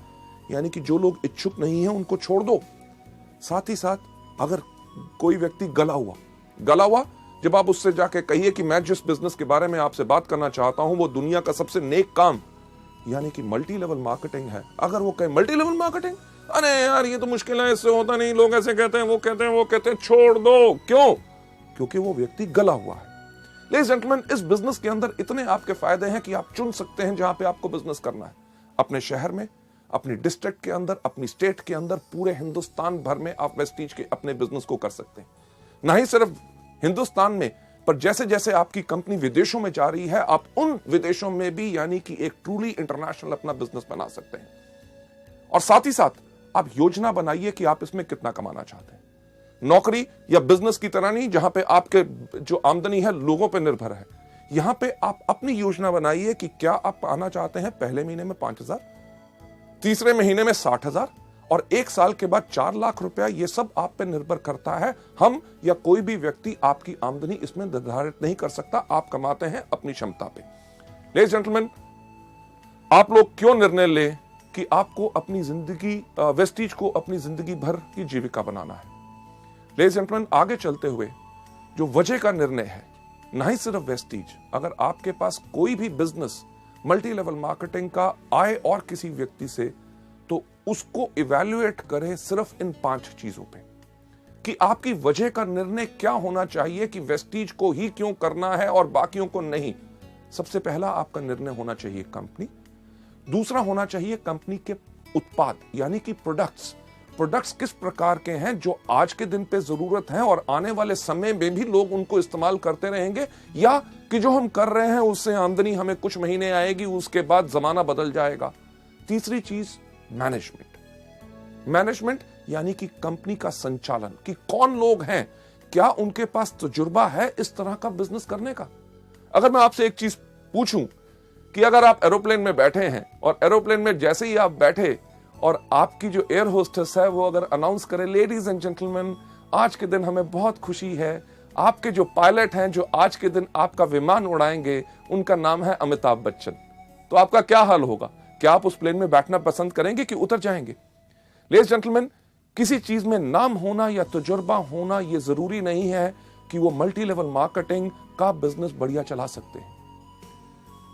यानी कि जो लोग इच्छुक नहीं है उनको छोड़ दो। साथ ही साथ अगर कोई व्यक्ति गला हुआ, जब आप उससे जाके कहिए कि मैं जिस बिजनेस के बारे में आपसे बात करना चाहता हूं वो दुनिया का सबसे नेक काम यानी कि मल्टी लेवल मार्केटिंग है, अगर वो कहे मल्टी लेवल मार्केटिंग, अरे यार ये तो मुश्किल है, इससे होता नहीं, लोग ऐसे कहते हैं, वो कहते हैं, छोड़ दो। क्यों? क्योंकि वो व्यक्ति गला हुआ है। लेडीज जेंटलमैन, इस बिजनेस के अंदर इतने आपके फायदे हैं कि आप चुन सकते हैं जहां पे आपको बिजनेस करना है, अपने शहर में, अपनी डिस्ट्रिक्ट के अंदर, अपनी स्टेट के अंदर, पूरे हिंदुस्तान भर में आप वेस्टीज के अपने बिजनेस को कर सकते हैं। ना ही सिर्फ हिंदुस्तान में, पर जैसे जैसे आपकी कंपनी विदेशों में जा रही है, आप उन विदेशों में भी यानी कि एक ट्रूली इंटरनेशनल अपना बिजनेस बना सकते हैं। और साथ ही साथ आप योजना बनाइए कि आप इसमें कितना कमाना चाहते हैं। नौकरी या बिजनेस की तरह नहीं जहां पे आपके जो आमदनी है लोगों पे निर्भर है, यहां पे आप अपनी योजना बनाइए कि क्या आप पाना चाहते हैं पहले महीने में 5,000, तीसरे महीने में 60,000 और 1 साल के बाद 4 लाख रुपया। ये सब आप पे निर्भर करता है। हम या कोई भी व्यक्ति आपकी आमदनी इसमें निर्धारित नहीं कर सकता, आप कमाते हैं अपनी क्षमता पे। लेडीज जेंटलमैन, आप लोग क्यों निर्णय लें कि आपको अपनी जिंदगी, वेस्टीज को अपनी जिंदगी भर की जीविका बनाना है। लेडीज जेंटलमैन, आगे चलते हुए जो वजह का निर्णय है, ना ही सिर्फ वेस्टीज, अगर आपके पास कोई भी बिजनेस मल्टी लेवल मार्केटिंग का आए और किसी व्यक्ति से, तो उसको इवैल्यूएट करें सिर्फ इन 5 चीजों पे कि आपकी वजह का निर्णय क्या होना चाहिए कि वेस्टीज को ही क्यों करना है और बाकियों को नहीं। सबसे पहला आपका निर्णय होना चाहिए कंपनी। दूसरा होना चाहिए कंपनी के उत्पाद यानी कि प्रोडक्ट्स किस प्रकार के हैं जो आज के दिन पे जरूरत है और आने वाले समय में भी लोग उनको इस्तेमाल करते रहेंगे, या कि जो हम कर रहे हैं उससे आमदनी हमें कुछ महीने आएगी, उसके बाद जमाना बदल जाएगा। तीसरी चीज मैनेजमेंट यानी कि कंपनी का संचालन, कि कौन लोग हैं, क्या उनके पास तजुर्बा है इस तरह का बिजनेस करने का। अगर मैं आपसे एक चीज पूछूं कि अगर आप एरोप्लेन में बैठे हैं और एरोप्लेन में जैसे ही आप बैठे और आपकी जो एयर होस्टेस है वो अगर अनाउंस करे, लेडीज एंड जेंटलमैन, आज के दिन हमें बहुत खुशी है, आपके जो पायलट हैं जो आज के दिन आपका विमान उड़ाएंगे उनका नाम है अमिताभ बच्चन, तो आपका क्या हाल होगा? क्या आप उस प्लेन में बैठना पसंद करेंगे कि उतर जाएंगे? लेडीज जेंटलमैन, किसी चीज में नाम होना या तजुर्बा होना यह जरूरी नहीं है कि वो मल्टी लेवल मार्केटिंग का बिजनेस बढ़िया चला सकते हैं।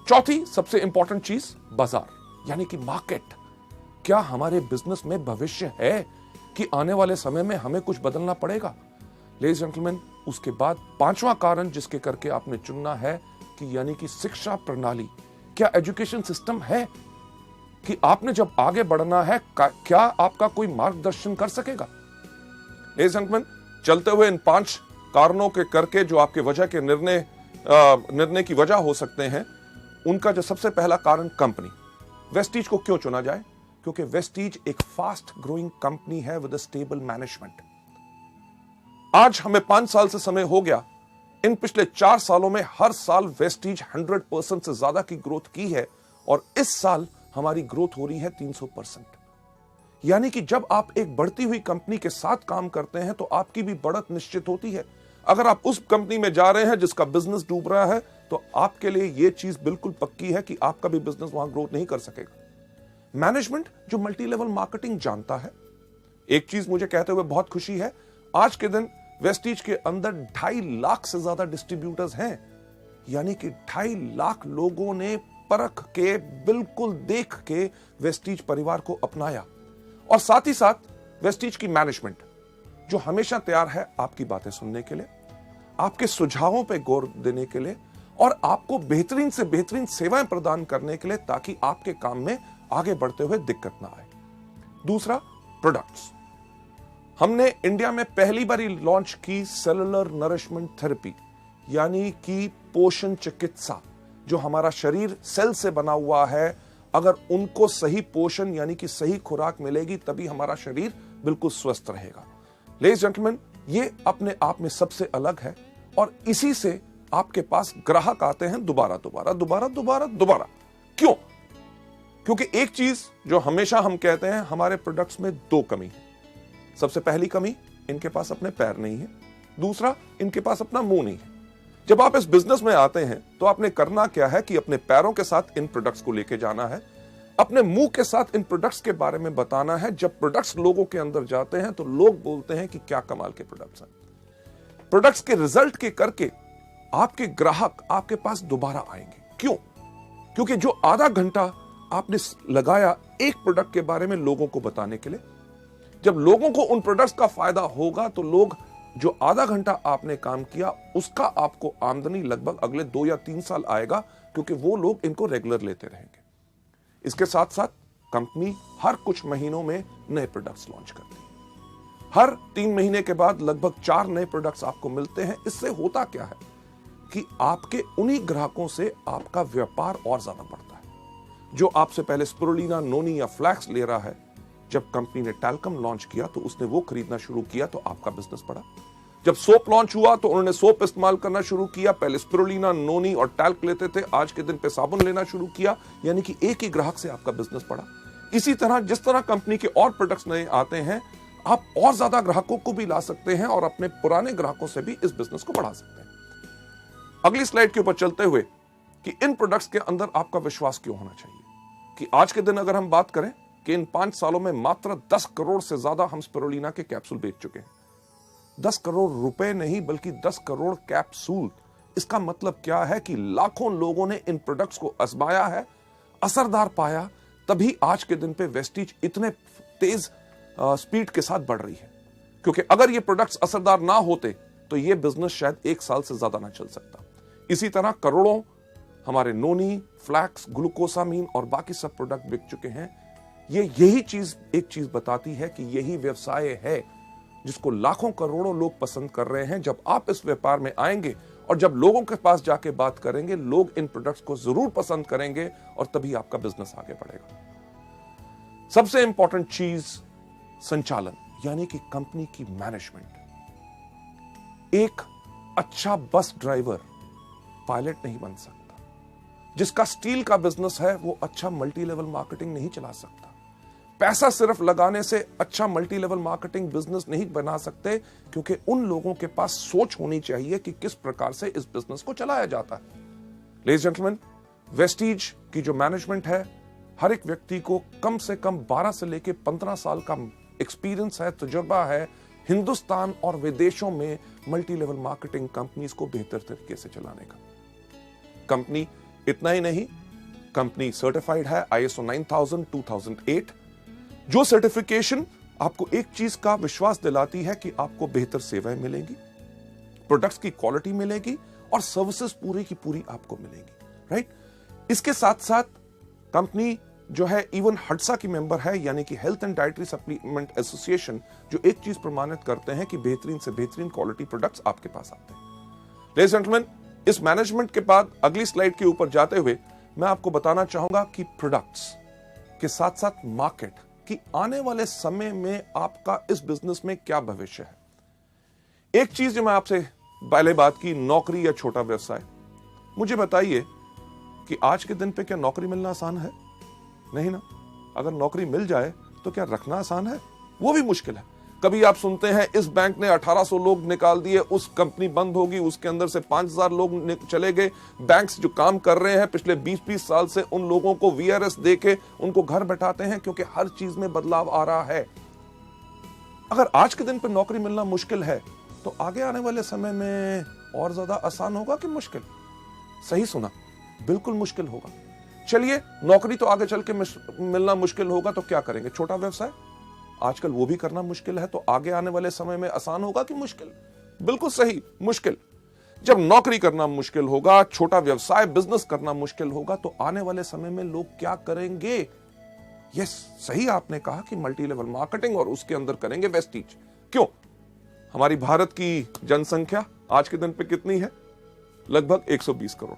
चौथी सबसे इंपॉर्टेंट चीज, बाजार यानी कि मार्केट। क्या हमारे बिजनेस में भविष्य है कि आने वाले समय में हमें कुछ बदलना पड़ेगा? लेडीज जेंटलमैन, उसके बाद 5वां कारण जिसके करके आपने चुनना है कि यानी कि शिक्षा प्रणाली। क्या एजुकेशन सिस्टम है कि आपने जब आगे बढ़ना है क्या आपका कोई मार्गदर्शन कर सकेगा? लेडीज जेंटलमैन, चलते हुए इन 5 कारणों के करके जो आपके वजह के निर्णय की वजह हो सकते हैं, उनका जो सबसे पहला कारण कंपनी। वेस्टीज को क्यों चुना जाए? क्योंकि वेस्टीज एक फास्ट ग्रोइंग कंपनी है विद अ स्टेबल मैनेजमेंट। आज हमें 5 साल से समय हो गया, इन पिछले 4 सालों में हर साल वेस्टीज 100% से ज्यादा की ग्रोथ की है और इस साल हमारी ग्रोथ हो रही है 300%। यानी कि जब आप एक बढ़ती हुई कंपनी के साथ काम करते हैं तो आपकी भी बढ़त निश्चित होती है। अगर आप उस कंपनी में जा रहे हैं जिसका बिजनेस डूब रहा है तो आपके लिए यह चीज बिल्कुल पक्की है कि आपका भी बिजनेस वहां ग्रोथ नहीं कर सकेगा। मैनेजमेंट जो मल्टी लेवल मार्केटिंग जानता है, एक चीज मुझे कहते हुए बहुत खुशी है, आज के दिन वेस्टीज के अंदर 2.5 लाख से ज्यादा डिस्ट्रीब्यूटर्स हैं। यानी कि 2.5 लाख लोगों ने परख के, बिल्कुल देख के वेस्टीज परिवार को अपनाया। और साथ ही साथ वेस्टीज की मैनेजमेंट जो हमेशा तैयार है आपकी बातें सुनने के लिए, आपके सुझावों पे गौर देने के लिए और आपको बेहतरीन से बेहतरीन सेवाएं प्रदान करने के लिए, ताकि आपके काम में आगे बढ़ते हुए दिक्कत ना आए। दूसरा, प्रोडक्ट्स। हमने इंडिया में पहली बार लॉन्च की सेलुलर नरिशमेंट थेरेपी, यानी कि पोषण चिकित्सा। जो हमारा शरीर सेल से बना हुआ है, अगर उनको सही पोषण यानी कि सही खुराक मिलेगी, तभी हमारा शरीर बिल्कुल स्वस्थ रहेगा। लेडीज जेंटलमैन, ये अपने आप में सबसे अलग है और इसी से आपके पास ग्राहक आते हैं दोबारा दोबारा दोबारा दोबारा दोबारा। क्यों? क्योंकि एक चीज जो हमेशा हम कहते हैं, हमारे प्रोडक्ट्स में दो कमी है। सबसे पहली कमी, इनके पास अपने पैर नहीं है। दूसरा, इनके पास अपना मुंह नहीं है। जब आप इस बिजनेस में आते हैं तो आपने करना क्या है कि अपने पैरों के साथ इन प्रोडक्ट्स को लेके जाना है, अपने मुंह के साथ इन प्रोडक्ट्स के बारे में बताना है। जब प्रोडक्ट्स लोगों के अंदर जाते हैं तो लोग बोलते हैं कि क्या कमाल के प्रोडक्ट्स हैं। प्रोडक्ट्स के रिजल्ट के करके आपके ग्राहक आपके पास दोबारा आएंगे। क्यों? क्योंकि जो आधा घंटा आपने लगाया एक प्रोडक्ट के बारे में लोगों को बताने के लिए, जब लोगों को उन प्रोडक्ट्स का फायदा होगा तो लोग, जो आधा घंटा आपने काम किया उसका आपको आमदनी लगभग अगले 2 या 3 साल आएगा, क्योंकि वो लोग इनको रेगुलर लेते रहेंगे। इसके साथ साथ कंपनी हर कुछ महीनों में नए प्रोडक्ट्स लॉन्च करती है। हर 3 महीने के बाद लगभग 4 नए प्रोडक्ट्स आपको मिलते हैं। इससे होता क्या है कि आपके उन्हीं ग्राहकों से आपका व्यापार और ज्यादा बढ़ता है। जो आपसे पहले स्पिरुलिना, नोनी या फ्लैक्स ले रहा है, जब कंपनी ने टैल्कम लॉन्च किया तो उसने वो खरीदना शुरू किया तो आपका बिजनेस बढ़ा। जब सोप लॉन्च हुआ तो उन्होंने सोप इस्तेमाल करना शुरू किया। पहले स्पिरुलिना, नोनी और टैल्क लेते थे, आज के दिन पे साबुन लेना शुरू किया, यानी कि एक ही ग्राहक से आपका बिजनेस बढ़ा। इसी तरह जिस तरह कंपनी के और प्रोडक्ट्स नए आते हैं, आप और ज्यादा ग्राहकों को भी ला सकते हैं और अपने पुराने ग्राहकों से भी इस बिजनेस को बढ़ा सकते हैं। अगली स्लाइड के ऊपर चलते हुए कि इन प्रोडक्ट्स के अंदर आपका विश्वास क्यों होना चाहिए, कि आज के दिन अगर हम बात करें कि इन 5 सालों में मात्र 10 करोड़ से ज्यादा हम स्पिरुलिना के कैप्सूल बेच चुके हैं। 10 करोड़ रुपए नहीं, बल्कि 10 करोड़ कैप्सूल। इसका मतलब क्या है कि लाखों लोगों ने इन प्रोडक्ट्स को आजमाया है, असरदार पाया, तभी आज के दिन पे वेस्टीज इतने तेज स्पीड के साथ बढ़ रही है। क्योंकि अगर ये प्रोडक्ट्स असरदार ना होते तो ये बिजनेस शायद 1 साल से ज्यादा ना चल सकता। इसी तरह करोड़ों हमारे नोनी, फ्लैक्स, ग्लूकोसामीन और बाकी सब प्रोडक्ट बिक चुके हैं। यही चीज एक चीज बताती है कि यही व्यवसाय है जिसको लाखों करोड़ों लोग पसंद कर रहे हैं। जब आप इस व्यापार में आएंगे और जब लोगों के पास जाके बात करेंगे, लोग इन प्रोडक्ट्स को जरूर पसंद करेंगे और तभी आपका बिजनेस आगे बढ़ेगा। सबसे इंपॉर्टेंट चीज संचालन, यानी कि कंपनी की मैनेजमेंट। एक अच्छा बस ड्राइवर पायलट नहीं बन सकता। जिसका स्टील का बिजनेस है वो अच्छा मल्टी लेवल मार्केटिंग नहीं चला सकता। पैसा सिर्फ लगाने से अच्छा मल्टी लेवल मार्केटिंग बिजनेस नहीं बना सकते, क्योंकि उन लोगों के पास सोच होनी चाहिए कि किस प्रकार से इस बिजनेस को चलाया जाता है। लेडीज जेंटलमैन, वेस्टीज की जो मैनेजमेंट है, हर एक व्यक्ति को कम से कम 12 से लेकर 15 साल का एक्सपीरियंस है, तजुर्बा है हिंदुस्तान और विदेशों में मल्टी लेवल मार्केटिंग कंपनीज को बेहतर तरीके से चलाने का। कंपनी इतना ही नहीं, कंपनी सर्टिफाइड है ISO 9000 2008, जो सर्टिफिकेशन आपको एक चीज का विश्वास दिलाती है कि आपको बेहतर सेवाएं मिलेंगी, प्रोडक्ट्स की क्वालिटी मिलेगी और सर्विसेज पूरी की पूरी आपको मिलेंगी, राइट। इसके साथ साथ कंपनी जो है इवन हडसा की मेंबर है, यानी कि health and dietary supplement association, जो एक चीज प्रमाणित करते हैं कि बेहतरीन से बेहतरीन क्वालिटी प्रोडक्ट्स आपके पास आते हैं। लेडीज एंड जेंटलमैन, इस मैनेजमेंट के बाद अगली स्लाइड के ऊपर जाते हुए मैं आपको बताना चाहूंगा कि प्रोडक्ट्स के साथ साथ मार्केट की आने वाले समय में आपका इस बिजनेस में क्या भविष्य है। एक चीज जो मैं आपसे पहले बात की, नौकरी या छोटा व्यवसाय। मुझे बताइए कि आज के दिन पे क्या नौकरी मिलना आसान है? नहीं ना। अगर नौकरी मिल जाए तो क्या रखना आसान है? वो भी मुश्किल है। कभी आप सुनते हैं इस बैंक ने 1800 लोग निकाल दिए, उस कंपनी बंद होगी, उसके अंदर से 5000 लोग चले गए। बैंक्स जो काम कर रहे हैं पिछले 20-20 साल से, उन लोगों को VRS देके उनको घर बैठाते हैं, क्योंकि हर चीज में बदलाव आ रहा है। अगर आज के दिन पे नौकरी मिलना मुश्किल है तो आगे आने वाले समय में और ज्यादा आसान होगा कि मुश्किल? सही सुना, बिल्कुल मुश्किल होगा। चलिए, नौकरी तो आगे चल के मिलना मुश्किल होगा तो क्या करेंगे? छोटा व्यवसाय आजकल वो भी करना मुश्किल है, तो आगे आने वाले समय में आसान होगा कि मुश्किल? बिल्कुल सही, मुश्किल। जब नौकरी करना मुश्किल होगा, छोटा व्यवसाय बिजनेस करना मुश्किल होगा, तो आने वाले समय में लोग क्या करेंगे? यस, सही आपने कहा कि मल्टी लेवल मार्केटिंग, और उसके अंदर करेंगे वेस्टीज। क्यों? हमारी भारत की जनसंख्या आज के दिन पे कितनी है? लगभग 120 करोड़।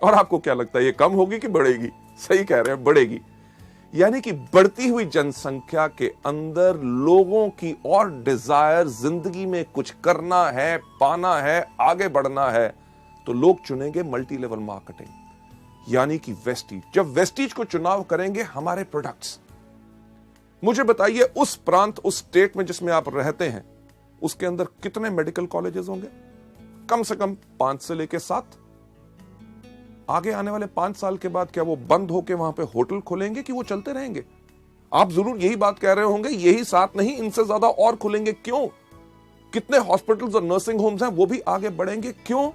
और आपको क्या लगता है ये कम होगी कि बढ़ेगी? सही कह रहे हैं, बढ़ेगी। यानी कि बढ़ती हुई जनसंख्या के अंदर लोगों की और डिजायर, जिंदगी में कुछ करना है, पाना है, आगे बढ़ना है, तो लोग चुनेंगे मल्टी लेवल मार्केटिंग, यानी कि वेस्टीज। जब वेस्टीज को चुनाव करेंगे हमारे प्रोडक्ट्स, मुझे बताइए उस प्रांत, उस स्टेट में जिसमें आप रहते हैं, उसके अंदर कितने मेडिकल कॉलेजेस होंगे? कम से कम 5 से लेकर 7। आगे आने वाले 5 साल के बाद क्या वो बंद होकर वहां पे होटल खोलेंगे कि वो चलते रहेंगे? आप जरूर यही बात कह रहे होंगे, यही 7 नहीं, इनसे ज्यादा और खुलेंगे। क्यों? कितने हॉस्पिटल्स और नर्सिंग होम्स हैं, वो भी आगे बढ़ेंगे। क्यों?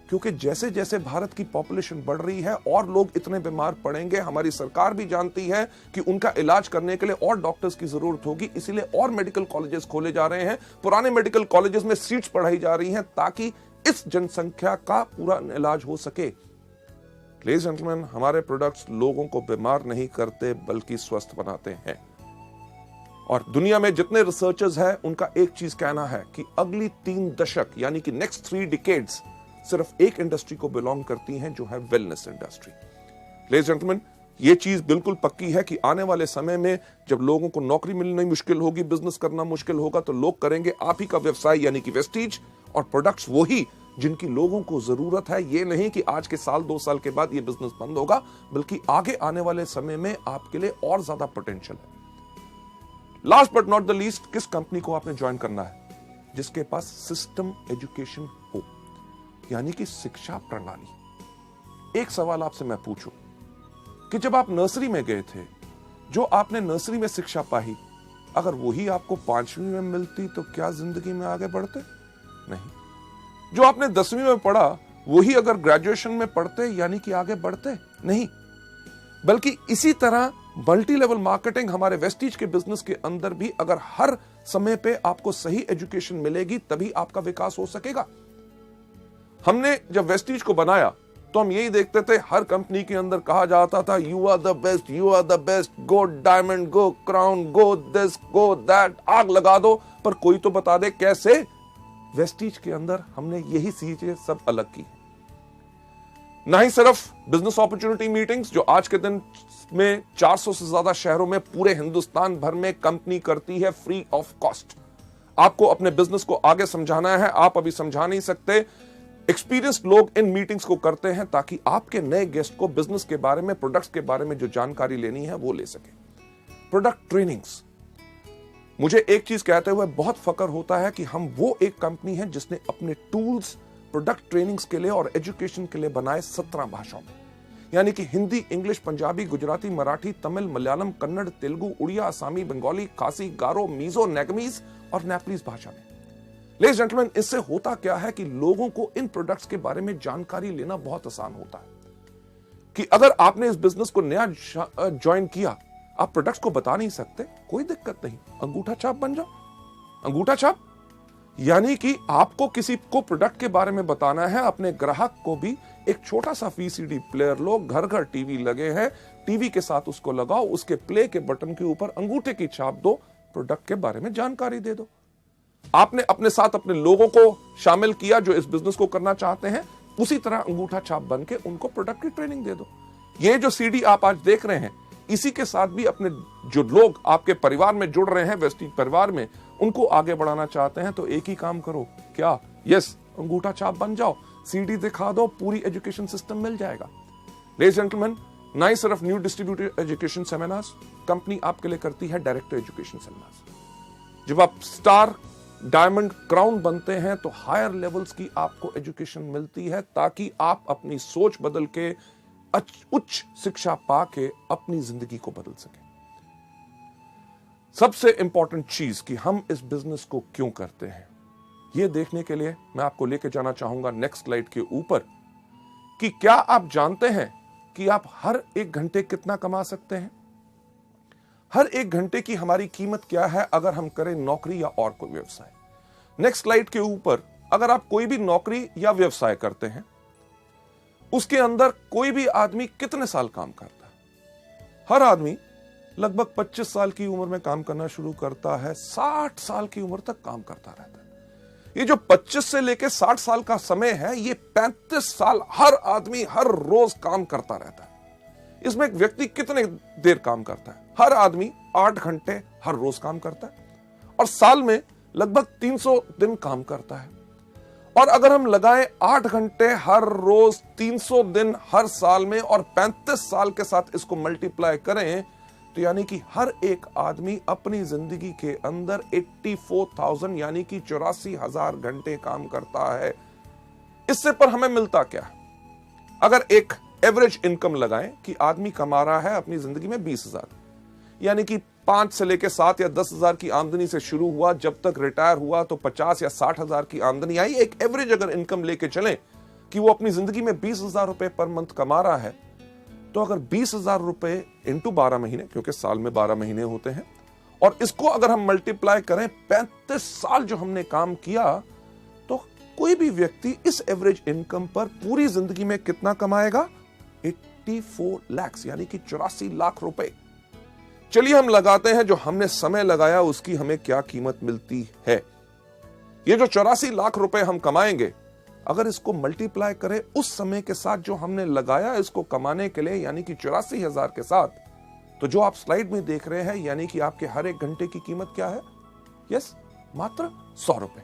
क्योंकि जैसे जैसे भारत की पॉपुलेशन बढ़ रही है और लोग इतने बीमार पड़ेंगे, हमारी सरकार भी जानती है कि उनका इलाज करने के लिए और डॉक्टर्स की जरूरत होगी, इसीलिए और मेडिकल कॉलेजेस खोले जा रहे हैं, पुराने मेडिकल कॉलेजेस में सीट्स बढ़ाई जा रही हैं ताकि इस जनसंख्या का पूरा इलाज हो सके। लेडीज एंड जेंटलमैन, हमारे प्रोडक्ट्स लोगों को बीमार नहीं करते बल्कि स्वस्थ बनाते हैं। और दुनिया में जितने रिसर्चर्स हैं उनका एक चीज कहना है कि अगली 3 दशक यानी कि नेक्स्ट 3 डिकेड्स सिर्फ एक इंडस्ट्री को बिलोंग करती हैं, जो है wellness industry. Ladies and gentleman, ये चीज बिल्कुल पक्की है कि आने वाले समय में जब लोगों को नौकरी मिलनी मुश्किल होगी, बिजनेस करना मुश्किल होगा, तो लोग करेंगे आप ही का व्यवसाय यानी कि वेस्टीज, और प्रोडक्ट्स वही जिनकी लोगों को जरूरत है। ये नहीं कि आज के साल 2 साल के बाद ये बिजनेस बंद होगा, बल्कि आगे आने वाले समय में आपके लिए और ज्यादा पोटेंशियल है। Last but not the least, किस कंपनी को आपने ज्वाइन करना है? जिसके पास सिस्टम एजुकेशन हो, यानी कि शिक्षा प्रणाली। एक सवाल आपसे मैं पूछूं कि जब आप नर्सरी में गए थे, जो आपने नर्सरी में शिक्षा पाई, अगर वही आपको 5वीं में मिलती तो क्या जिंदगी में आगे बढ़ते? नहीं। जो आपने 10वीं में पढ़ा वही अगर ग्रेजुएशन में पढ़ते यानी कि आगे बढ़ते? नहीं। बल्कि इसी तरह मल्टी लेवल मार्केटिंग हमारे वेस्टीज के बिजनेस के अंदर भी अगर हर समय पे आपको सही एजुकेशन मिलेगी तभी आपका विकास हो सकेगा। हमने जब वेस्टीज को बनाया तो हम यही देखते थे, हर कंपनी के अंदर कहा जाता था you are the best, you are the best, go diamond, go crown, go this, go that, आग लगा दो, पर कोई तो बता दे कैसे। वेस्टीज के अंदर हमने यही चीजें सब अलग की। ना ही सिर्फ बिजनेस अपॉर्चुनिटी मीटिंग्स, जो आज के दिन में 400 से ज्यादा शहरों में पूरे हिंदुस्तान भर में कंपनी करती है फ्री ऑफ कॉस्ट। आपको अपने बिजनेस को आगे समझाना है, आप अभी समझा नहीं सकते, एक्सपीरियंस्ड लोग इन मीटिंग्स को करते हैं ताकि आपके नए गेस्ट को बिजनेस के बारे में, प्रोडक्ट्स के बारे में जो जानकारी लेनी है वो ले सके। प्रोडक्ट ट्रेनिंग्स, मुझे एक चीज कहते हुए बहुत फक्र होता है कि हम वो एक कंपनी है जिसने अपने टूल्स प्रोडक्ट ट्रेनिंग्स के लिए और एजुकेशन के लिए बनाए 17 भाषाओं में, यानी कि हिंदी, इंग्लिश, पंजाबी, गुजराती, मराठी, तमिल, मलयालम, कन्नड़, तेलुगु, उड़िया, असमी, बंगाली, खासी, गारो, मीजो, नेगमीज और नेपलीज भाषा में। लेडीज जेंटलमैन, इससे होता क्या है कि लोगों को इन प्रोडक्ट्स के बारे में जानकारी लेना बहुत आसान होता है कि अगर आपने इस बिजनेस को नया ज्वाइन किया, आप प्रोडक्ट्स को बता नहीं सकते, कोई दिक्कत नहीं, अंगूठा छाप बन जाओ। अंगूठा छाप यानी कि आपको किसी को प्रोडक्ट के बारे में बताना है, अपने ग्राहक को भी एक छोटा सा वीसीडी प्लेयर लो, घर घर टीवी लगे हैं, टीवी के साथ उसको लगाओ, उसके प्ले के बटन के ऊपर अंगूठे की छाप दो, प्रोडक्ट के बारे में जानकारी दे दो। आपने अपने साथ अपने लोगों को शामिल किया जो इस बिजनेस को करना चाहते हैं, उसी तरह अंगूठा छाप बन के उनको प्रोडक्ट की ट्रेनिंग दे दो। ये जो सीडी आप आज देख रहे हैं, इसी के साथ भी अपने जो लोग आपके परिवार में जुड़ रहे हैं, वेस्टीज परिवार में, उनको आगे बढ़ाना चाहते हैं, तो एक ही काम करो, क्या? यस, अंगूठा छाप बन जाओ, सीडी दिखा दो, पूरी एजुकेशन सिस्टम मिल जाएगा। लेडीज जेंटलमैन, ना ही सिर्फ new distributor education seminars, company आपके लिए करती है डायरेक्टर एजुकेशन सेमिनार्स। जब आप स्टार, डायमंड, क्राउन बनते हैं तो हायर लेवल्स की आपको एजुकेशन मिलती है ताकि आप अपनी सोच बदल के उच्च शिक्षा पाके अपनी जिंदगी को बदल सकें। सबसे इंपॉर्टेंट चीज कि हम इस बिजनेस को क्यों करते हैं, यह देखने के लिए मैं आपको लेके जाना चाहूंगा नेक्स्ट स्लाइड के ऊपर कि क्या आप जानते हैं कि आप हर 1 घंटे कितना कमा सकते हैं? हर 1 घंटे की हमारी कीमत क्या है अगर हम करें नौकरी या और कोई व्यवसाय। नेक्स्ट स्लाइड के ऊपर अगर आप कोई भी नौकरी या व्यवसाय करते हैं, उसके अंदर कोई भी आदमी कितने साल काम करता है? हर आदमी लगभग 25 साल की उम्र में काम करना शुरू करता है, 60 साल की उम्र तक काम करता रहता है। ये जो 25 से लेकर 60 साल का समय है, ये 35 साल हर आदमी हर रोज काम करता रहता है। इसमें एक व्यक्ति कितने देर काम करता है? हर आदमी 8 घंटे हर रोज काम करता है और साल में लगभग 300 दिन काम करता है। और अगर हम लगाएं 8 घंटे हर रोज, 300 दिन हर साल में और 35 साल के साथ इसको मल्टीप्लाई करें, तो यानी कि हर एक आदमी अपनी जिंदगी के अंदर 84,000 यानी कि 84,000 घंटे काम करता है। इससे पर हमें मिलता क्या? अगर एक एवरेज इनकम लगाएं कि आदमी कमा रहा है अपनी जिंदगी में 20,000, यानी कि 5 से लेकर 7 या 10,000 की आमदनी से शुरू हुआ, जब तक रिटायर हुआ तो 50 या 60,000 की आमदनी आई। एक एवरेज अगर इनकम लेके चलें कि वो अपनी जिंदगी में 20,000 रुपए पर मंथ कमा रहा है, तो अगर 20,000 रुपए इंटू 12 महीने, क्योंकि साल में 12 महीने होते हैं, और इसको अगर हम मल्टीप्लाई करें 35 साल जो हमने काम किया, तो कोई भी व्यक्ति इस एवरेज इनकम पर पूरी जिंदगी में कितना कमाएगा? 84 लाख यानी कि 84 लाख रुपए। चलिए हम लगाते हैं जो हमने समय लगाया उसकी हमें क्या कीमत मिलती है। ये जो 84 लाख रुपए हम कमाएंगे, अगर इसको मल्टीप्लाई करें उस समय के साथ जो हमने लगाया इसको कमाने के लिए, यानी कि 84,000 के साथ, तो जो आप स्लाइड में देख रहे हैं, यानी कि आपके हर एक घंटे की कीमत क्या है? यस, मात्र 100 रुपए।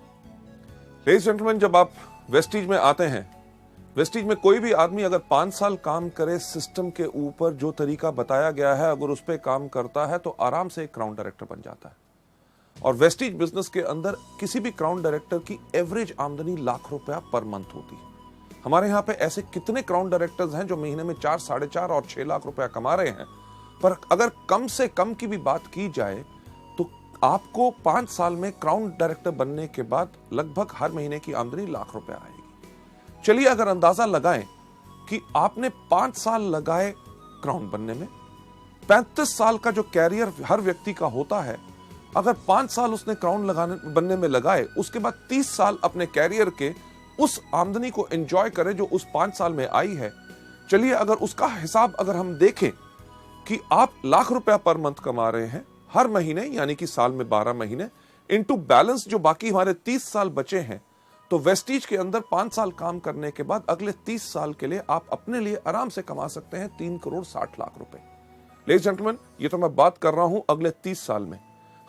लेडीज जेंटलमैन, जब आप वेस्टीज में आते हैं, वेस्टीज में कोई भी आदमी अगर 5 साल काम करे सिस्टम के ऊपर जो तरीका बताया गया है, अगर उस पर काम करता है तो आराम से एक क्राउन डायरेक्टर बन जाता है। और वेस्टीज बिजनेस के अंदर किसी भी क्राउन डायरेक्टर की एवरेज आमदनी लाख रुपया पर मंथ होती है। हमारे यहाँ पे ऐसे कितने क्राउन डायरेक्टर्स हैं जो महीने में 4, 4.5 और 6 लाख रुपया कमा रहे हैं। पर अगर कम से कम की भी बात की जाए तो आपको 5 साल में क्राउन डायरेक्टर बनने के बाद लगभग हर महीने की आमदनी लाख रुपया आएगी। चलिए अगर अंदाजा लगाएं कि आपने 5 साल लगाए क्राउन बनने में, 35 साल का जो कैरियर हर व्यक्ति का होता है, अगर 5 साल उसने क्राउन बनने में लगाए, उसके बाद 30 साल अपने कैरियर के उस आमदनी को एंजॉय करे जो उस 5 साल में आई है। चलिए अगर उसका हिसाब अगर हम देखें कि आप लाख रुपया पर मंथ कमा रहे हैं हर महीने, यानी कि साल में 12 महीने, इनटू बैलेंस जो बाकी हमारे 30 साल बचे हैं, तो वेस्टीज के अंदर 5 साल काम करने के बाद अगले 30 साल के लिए आप अपने लिए आराम से कमा सकते हैं 3 करोड़ 60 लाख रुपए। लेडीज जेंटलमैन, ये तो मैं बात कर रहा हूं अगले 30 साल में।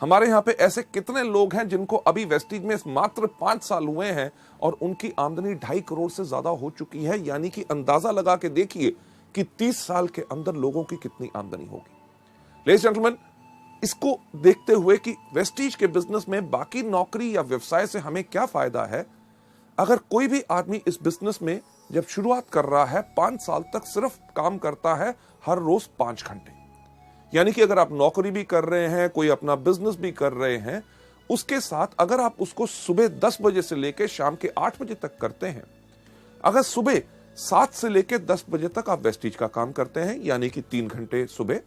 हमारे यहाँ पे ऐसे कितने लोग हैं जिनको अभी वेस्टीज में मात्र 5 साल हुए हैं और उनकी आमदनी 2.5 करोड़ से ज्यादा हो चुकी है, यानी कि अंदाजा लगा के देखिए कि 30 साल के अंदर लोगों की कितनी आमदनी होगी। लेडीज जेंटलमैन, इसको देखते हुए कि वेस्टीज के बिजनेस में बाकी नौकरी या व्यवसाय से हमें क्या फायदा है, अगर कोई भी आदमी इस बिजनेस में जब शुरुआत कर रहा है 5 साल तक सिर्फ काम करता है हर रोज 5 घंटे, यानी कि अगर आप नौकरी भी कर रहे हैं, कोई अपना बिजनेस भी कर रहे हैं, उसके साथ अगर आप उसको सुबह 10 बजे से लेकर शाम के 8 बजे तक करते हैं, अगर सुबह 7 से लेकर 10 बजे तक आप वेस्टीज का काम करते हैं, यानी कि 3 घंटे सुबह,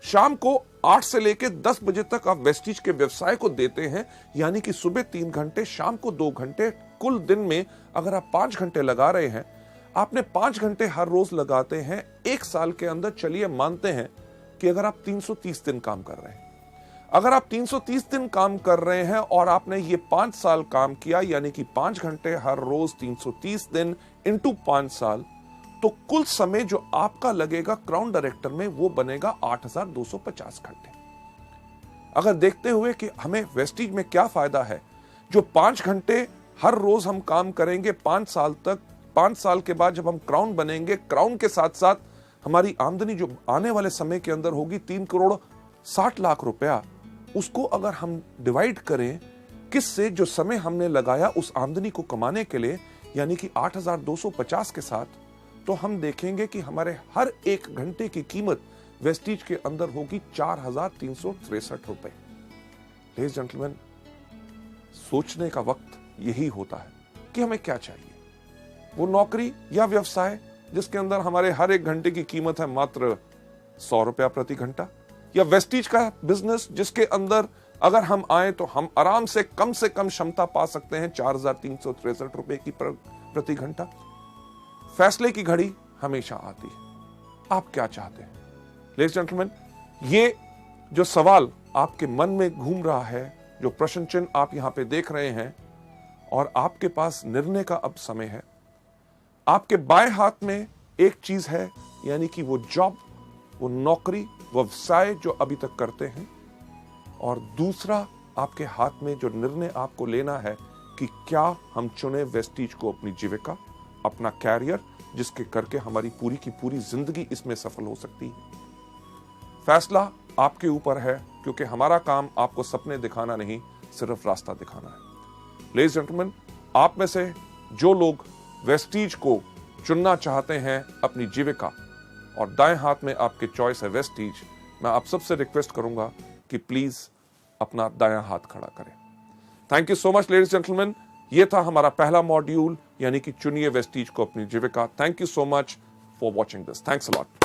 शाम को 8 से लेकर 10 बजे तक आप वेस्टीज के व्यवसाय को देते हैं, यानी कि सुबह 3 घंटे, शाम को 2 घंटे, कुल दिन में अगर आप 5 घंटे लगा रहे हैं, आपने 5 घंटे हर रोज लगाते हैं, 1 साल के अंदर चलिए मानते हैं कि अगर आप 330 दिन काम कर रहे हैं, अगर आप 330 दिन काम कर रहे हैं और आपने ये 5 साल काम किया, यानी कि 5 घंटे हर रोज 330 दिन इंटू 5 साल, तो कुल समय जो आपका लगेगा क्राउन डायरेक्टर में वो बनेगा 8,250 घंटे। अगर देखते हुए कि हमें वेस्टीज में क्या फायदा है, जो 5 घंटे हर रोज हम काम करेंगे 5 साल तक, 5 साल के बाद जब हम क्राउन बनेंगे, क्राउन के साथ साथ हमारी आमदनी जो आने वाले समय के अंदर होगी 3 करोड़ 60 लाख रुपया, उसको अगर हम डिवाइड करें किससे, जो समय हमने लगाया उस आमदनी को कमाने के लिए, यानी कि 8,250 के साथ, तो हम देखेंगे कि हमारे हर एक घंटे की कीमत वेस्टीज के अंदर होगी 4,363 रुपए। लेडीज जेंटलमैन, सोचने का वक्त यही होता है कि हमें क्या चाहिए। वो नौकरी या व्यवसाय जिसके अंदर हमारे हर एक घंटे की कीमत है मात्र 100 रुपया प्रति घंटा, या वेस्टीज का बिजनेस जिसके अंदर अगर हम आए तो हम आराम से कम क्षमता पा सकते हैं 4,363 रुपए की प्रति घंटा। फैसले की घड़ी हमेशा आती है। आप क्या चाहते हैं? लेडीज जेंटलमैन, ये जो सवाल आपके मन में घूम रहा है, जो प्रश्न चिन्ह आप यहां पे देख रहे हैं, और आपके पास निर्णय का अब समय है। आपके बाएं हाथ में एक चीज है, यानी कि वो जॉब, वो नौकरी, वो व्यवसाय जो अभी तक करते हैं, और दूसरा आपके हाथ में जो निर्णय आपको लेना है कि क्या हम चुने वेस्टीज को अपनी जीविका, अपना कैरियर, जिसके करके हमारी पूरी की पूरी जिंदगी इसमें सफल हो सकती है। फैसला आपके ऊपर है, क्योंकि हमारा काम आपको सपने दिखाना नहीं, सिर्फ रास्ता दिखाना है। लेडीज जेंटलमैन, आप में से जो लोग वेस्टीज को चुनना चाहते हैं अपनी जीविका, और दाएं हाथ में आपके चॉइस है वेस्टीज, मैं आप सबसे रिक्वेस्ट करूंगा कि प्लीज अपना दायां हाथ खड़ा करें। Thank you so much ladies gentleman. ये था हमारा पहला मॉड्यूल, यानी कि चुनिए वेस्टीज को अपनी जीविका। Thank you so much for watching this. Thanks a lot.